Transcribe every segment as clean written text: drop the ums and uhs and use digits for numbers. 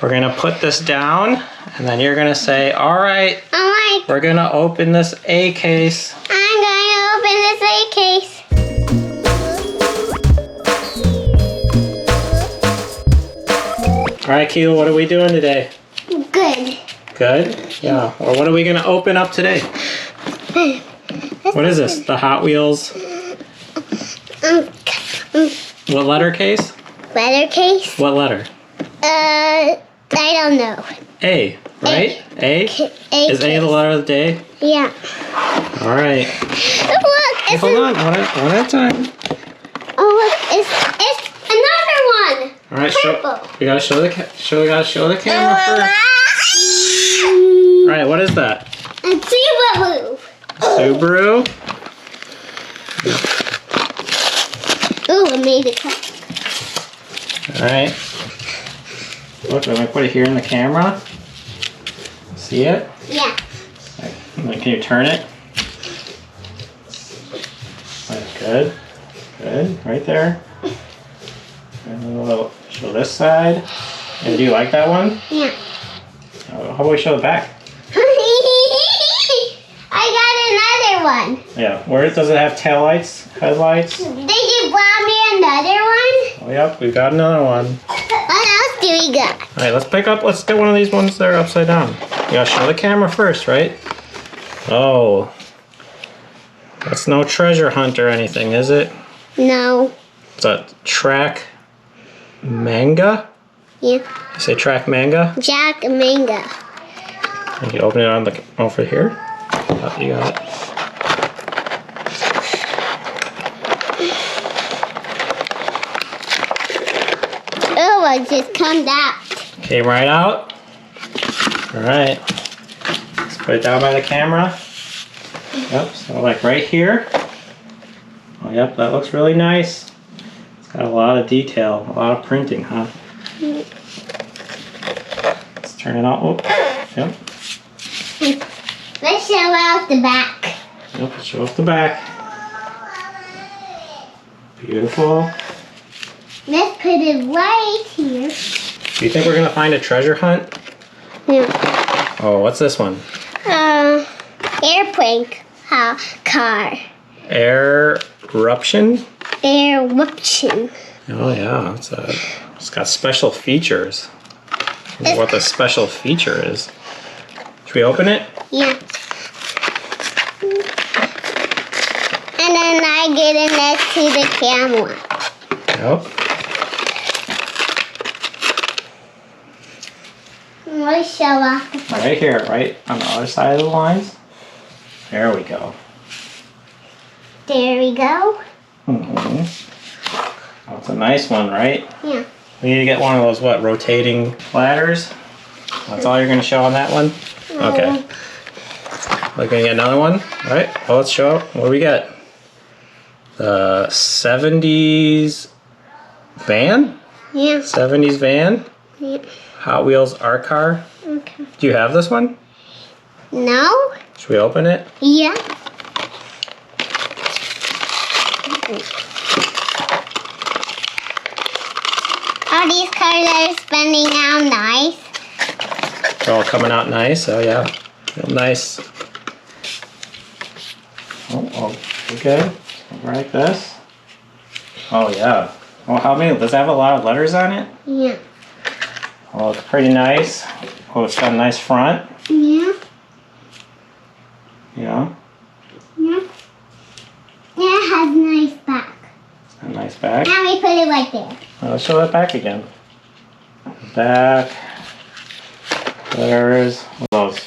We're gonna put this down, and then you're gonna say, all right, we're gonna open this A case. I'm gonna open this A case. All right, Qhue, what are we doing today? Good. Good? Yeah. Or what are we gonna open up today? What is this? The Hot Wheels? What letter case? Letter case? What letter? I don't know. A, right? A? A Is case. A the letter of the day? Yeah. All right. Look, Hey, hold on, one at a time. Oh, look, it's another one. All right, Purple. we gotta show the camera first. All right, what is that? And Subaru. Subaru. Ooh, I made it cut. All right. Look, I'm gonna put it here in the camera. See it? Yeah. Can you turn it? That's good. Good. Right there. And we'll show this side. And do you like that one? Yeah. How about we show the back? I got another one. Yeah. Where does it have taillights, headlights? Did you buy me another one? Oh, yep. We've got another one. What else do we got? All right. Let's get one of these ones that are upside down. You gotta show the camera first, right? Oh. That's no treasure hunt or anything, is it? No. It's a track manga? Yeah. You say track manga? Jack Manga. You can open it on the over here. Oh, you got it. Oh, it just comes out. Came right out. All right. Let's put it down by the camera. Yep, so like right here. Oh, yep, that looks really nice. It's got a lot of detail, a lot of printing, huh? Let's turn it on. Oh, yep. Let's show out the back. Yep, let's show off the back. Beautiful. Let's put it right here. Do you think we're gonna find a treasure hunt? Yeah. Oh, what's this one? Airplane car. Eruption? Eruption. Oh yeah, it's got special features. I wonder what the special feature is. Should we open it? Yeah. And then I get it next to the camera. Yep. Let's show off the front. Right here, right on the other side of the lines. There we go. There we go. Oh, it's a nice one, right? Yeah. We need to get one of those, rotating ladders? That's all you're going to show on that one? Okay. We're going to get another one? All right. Well, let's show what do we get? The 70s van? Yeah. 70s van? Yeah. Hot Wheels art car. Okay. Do you have this one? No? Should we open it? Yeah. All these cars are spinning out nice. They're all coming out nice. Oh yeah, real nice. Oh, okay. Like this. Oh yeah. Oh, how many? Does it have a lot of letters on it? Yeah. Oh, it's pretty nice. Oh, it's got a nice front. Yeah. Yeah. Yeah. Yeah, it has a nice back. A nice back. And we put it right there. Let's show that back again. Back. There's those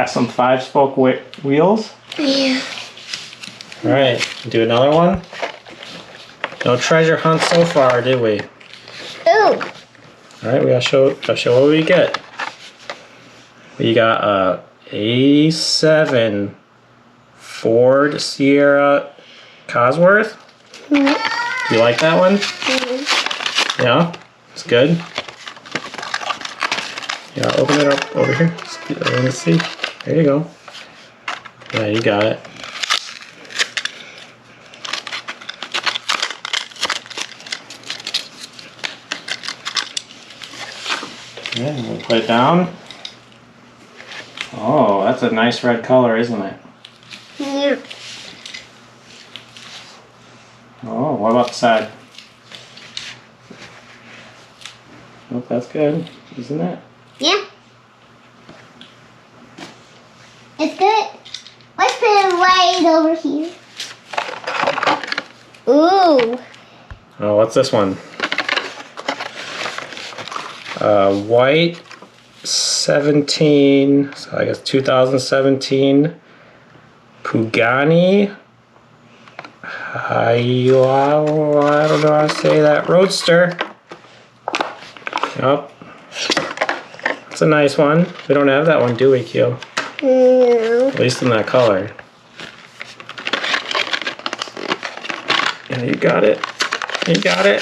some 5-spoke wheels. Yeah. All right, do another one. No treasure hunt so far, did we? Ooh. All right, we gotta show what we get. We got a 87 Ford Sierra Cosworth. Mm-hmm. You like that one? Mm-hmm. Yeah, it's good. Yeah, open it up over here. Let me see. There you go. Yeah, you got it. Yeah, we'll put it down. Oh, that's a nice red color, isn't it? Yeah. Oh, what about the side? Oh, that's good, isn't it? Yeah. It's good. Let's put it right over here. Ooh. Oh, what's this one? White 17, so I guess 2017 Pugani. I don't know how to say that. Roadster. Yep. It's a nice one. We don't have that one, do we, Q? No. At least in that color. Yeah, you got it. You got it.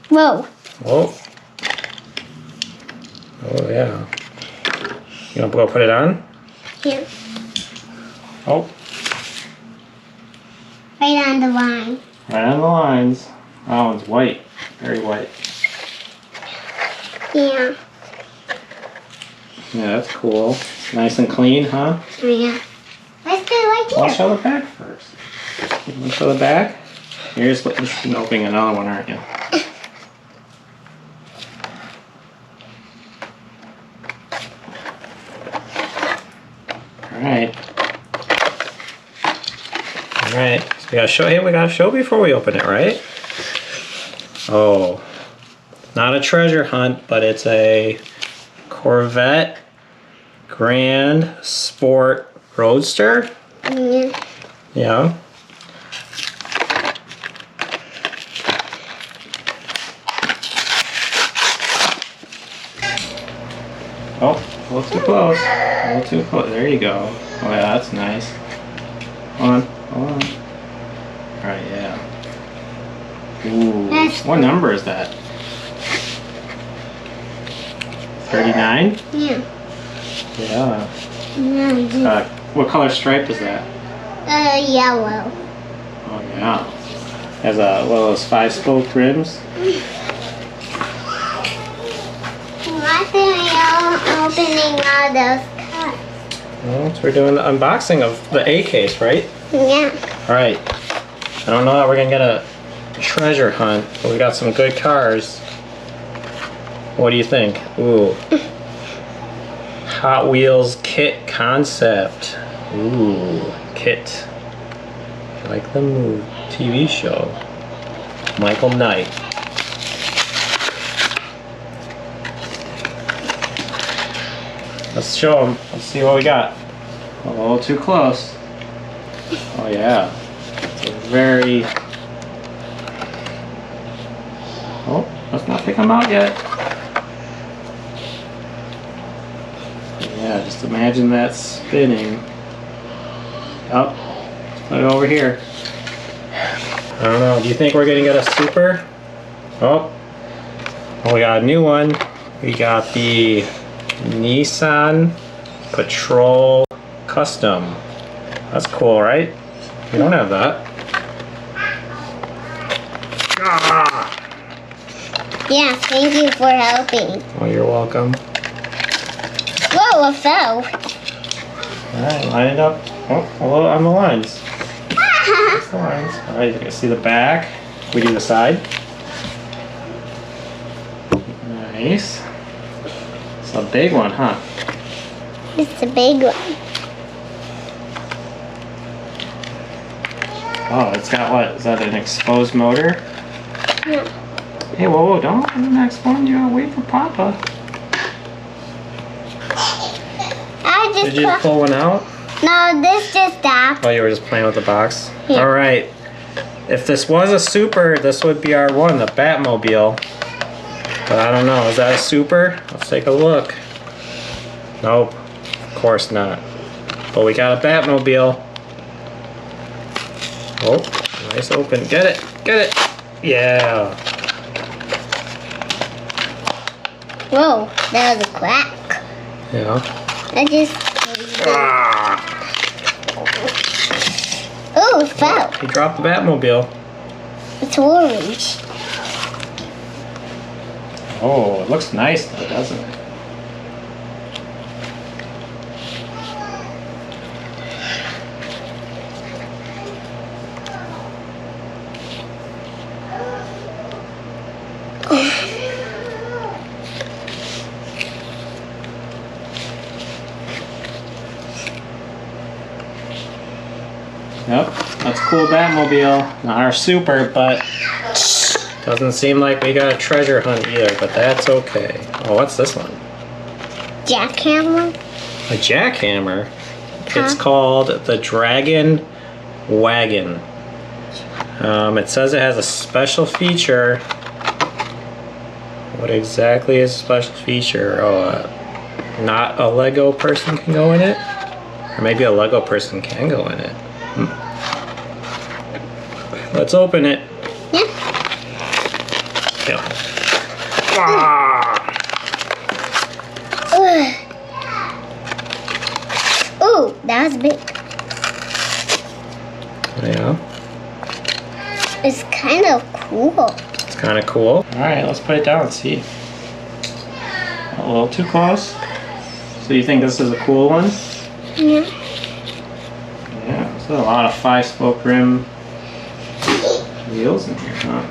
Whoa. Whoa. Oh, yeah. You gonna go put it on? Here. Oh, Right on the line. right on the lines. That one's white. Very white. Yeah. Yeah, that's cool. It's nice and clean, huh? Yeah. Let's do it right I'll here. show the back first. You want to show the back? You're just opening another one, aren't you? Alright. Alright. So we gotta show before we open it, right? Oh. Not a treasure hunt, but it's a Corvette Grand Sport Roadster. Yeah. Yeah. Oh, a little too close. A little too close. There you go. Oh yeah, that's nice. Hold on. Hold on. Alright, yeah. Ooh. What number is that? 39? Yeah. Yeah. Yeah. What color stripe is that? Yellow. Oh yeah. Has one of those 5-spoke rims. Why are you opening all those cups? Well, so we're doing the unboxing of the A case, right? Yeah. Alright. I don't know that we're gonna get a treasure hunt, but we got some good cars. What do you think? Ooh. Hot Wheels kit concept. Ooh, kit. Like the movie TV show. Michael Knight. Let's show them. Let's see what we got. A little too close. Oh yeah. It's a very... Oh, let's not pick them out yet. Yeah, just imagine that spinning. Oh, put it over here. I don't know. Do you think we're gonna get a super? Oh, we got a new one. We got the Nissan Patrol Custom. That's cool, right? We don't have that. Ah! Yeah, thank you for helping. Oh, you're welcome. Whoa, it fell. Alright, line it up. Oh, a little on the lines. That's the lines. Alright, you can see the back. We do the side. Nice. It's a big one, huh? It's a big one. Oh, it's got what? Is that an exposed motor? Yeah. Hey, whoa, don't open the next one. You gotta wait for Papa. I just Did you pull one out? No, this just stopped. Oh, you were just playing with the box? Yeah. Alright. If this was a super, this would be our one, the Batmobile. But I don't know. Is that a super? Let's take a look. Nope. Of course not. But we got a Batmobile. Oh, nice open. Get it. Get it. Yeah. Whoa, that was a crack. Yeah. I just... Ah. Ooh, Oh, it fell. He dropped the Batmobile. It's orange. Oh, it looks nice though, doesn't it? Yep, that's a cool Batmobile. Not our super, but doesn't seem like we got a treasure hunt either, but that's okay. Oh, what's this one? Jackhammer. A jackhammer? Huh? It's called the Dragon Wagon. It says it has a special feature. What exactly is a special feature? Oh, not a Lego person can go in it? Or maybe a Lego person can go in it. Let's open it. Yeah. Yeah. Ah! Ooh, that was big. Yeah. It's kind of cool. It's kind of cool. Alright, let's put it down and see. A little too close. So you think this is a cool one? Yeah. Yeah, there's a lot of 5-spoke rim wheels in here, huh?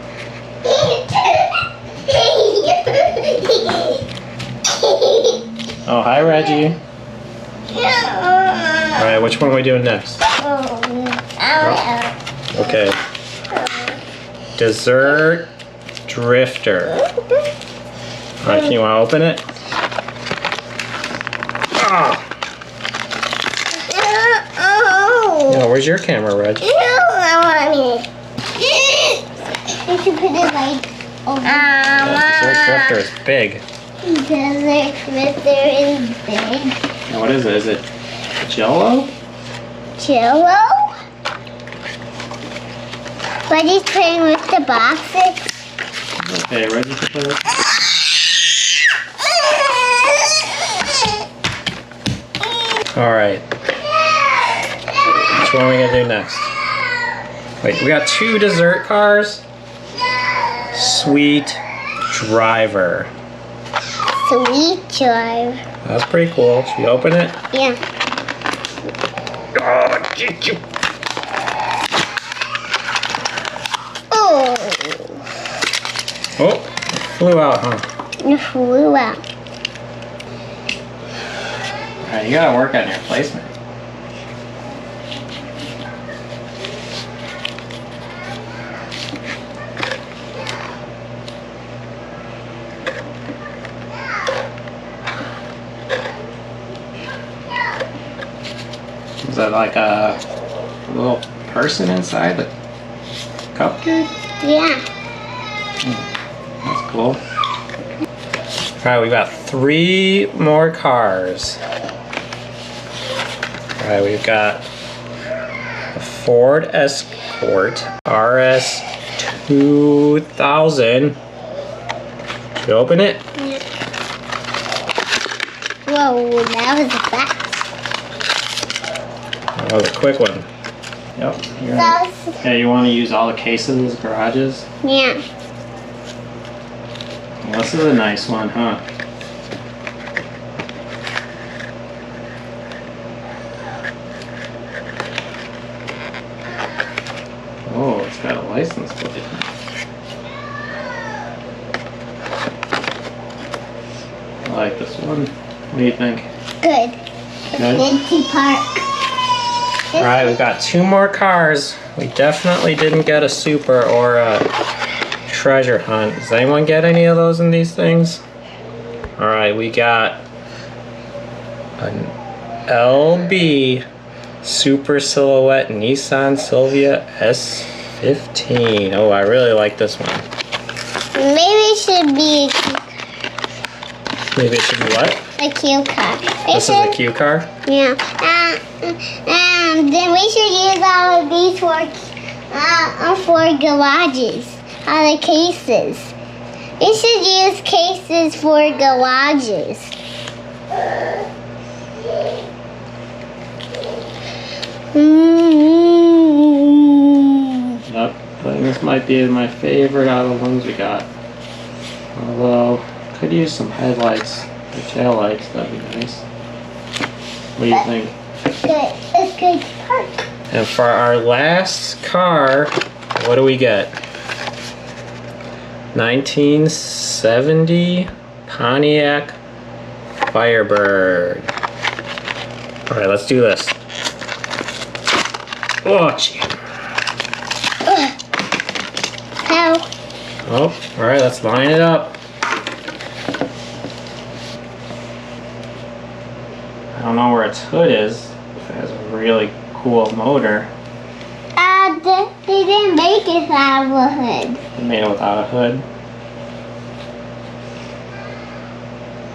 Oh, hi Reggie. Alright, which one are we doing next? Okay. Dessert Drifter. Alright, can you want to open it? Ah! Yeah, where's your camera, Reg? You should put it like over. Yeah, Dessert Drifter is big. Dessert Drifter is big. Now, what is it? Is it Jello? Jello? Buddy's playing with the boxes. Okay, Reggie can play with it. Alright. Which one are we gonna do next? Wait, we got 2 dessert cars. Sweet Driver. Sweet Drive. That's pretty cool. Should we open it? Yeah. Oh, get you. Oh. Oh, it flew out, huh? It flew out. Alright, you gotta work on your placement. Is that like a little person inside the cupcake? Yeah. That's cool. Alright, we got 3 more cars. Alright, we've got a Ford Escort RS 2000. Should we open it? Yeah. Whoa, that was fast. That was a quick one. Yep. Yeah, you want to use all the cases, garages? Yeah. Well, this is a nice one, huh? Oh, it's got a license plate. I like this one. What do you think? Good. Good? Good to park. Alright, we've got 2 more cars. We definitely didn't get a super or a treasure hunt. Does anyone get any of those in these things? Alright, we got an LB Super Silhouette Nissan Silvia S15. Oh, I really like this one. Maybe it should be Maybe it should be what? a cue car. This is a Q car? Yeah. Then we should use all of these for garages. All the cases. We should use cases for garages. I think this might be my favorite out of the ones we got. Although, could use some headlights or tail lights, that'd be nice. What do you think? It's good to park. And for our last car, what do we get? 1970 Pontiac Firebird. All right, let's do this. Oh, gee. How? Oh, all right, let's line it up. I don't know where its hood is. It has a really cool motor. They didn't make it without a hood. They made it without a hood.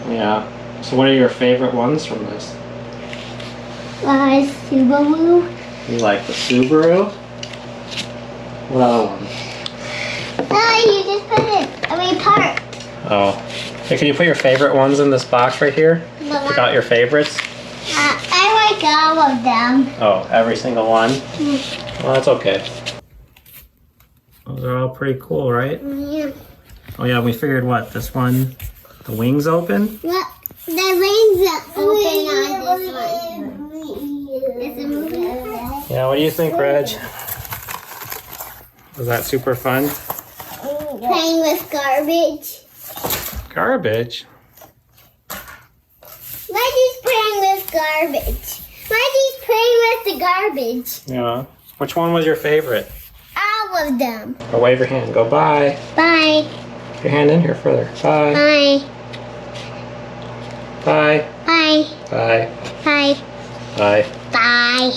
Yeah. So what are your favorite ones from this? Subaru. You like the Subaru? What other ones? You just put it. Parked. Oh. Hey, can you put your favorite ones in this box right here? Forgot your favorites? I like all of them. Oh, every single one? Well, that's okay. Those are all pretty cool, right? Yeah. Oh yeah, we figured what? This one, the wings open? Look, the wings are open on this one. Is it moving? Yeah, what do you think, Reg? Was that super fun? Playing with garbage. Garbage? Mikey's playing with garbage. Mikey's playing with the garbage. Yeah. Which one was your favorite? All of them. Or wave your hand. Go bye. Bye. Put your hand in here further. Bye. Bye. Bye. Bye. Bye. Bye. Bye. Bye.